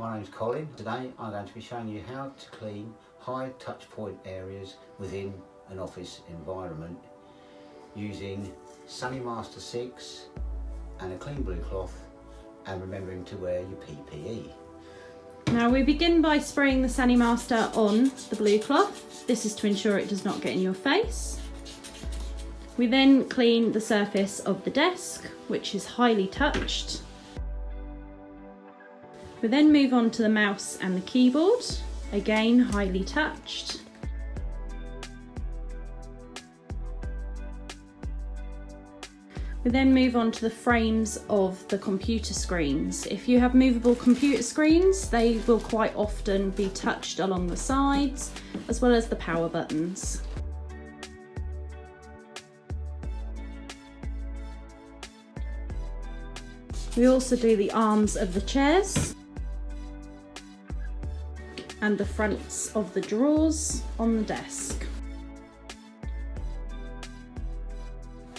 my name's Colin. Today I'm going to be showing you how to clean high touch point areas within an office environment using Sunny Master 6 and a clean blue cloth, and remembering to wear your PPE. Now we begin by spraying the Sunny Master on the blue cloth. This is to ensure it does not get in your face. We then clean the surface of the desk, which is highly touched. We then move on to the mouse and the keyboard, again highly touched. We then move on to the frames of the computer screens. If you have movable computer screens, they will quite often be touched along the sides, as well as the power buttons. We also do the arms of the chairs and the fronts of the drawers on the desk.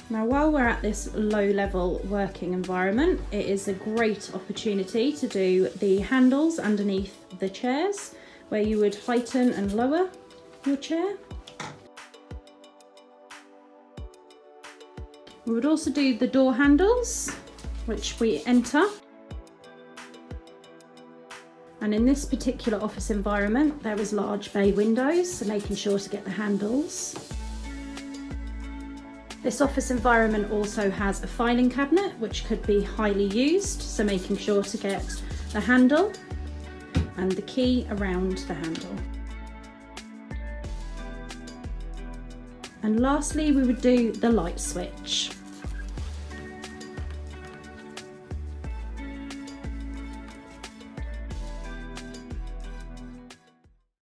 Now, while we're at this low-level working environment, it is a great opportunity to do the handles underneath the chairs, where you would heighten and lower your chair. We would also do the door handles, which we enter. And in this particular office environment, there is large bay windows, so making sure to get the handles. This office environment also has a filing cabinet, which could be highly used, so making sure to get the handle and the key around the handle. And lastly, we would do the light switch.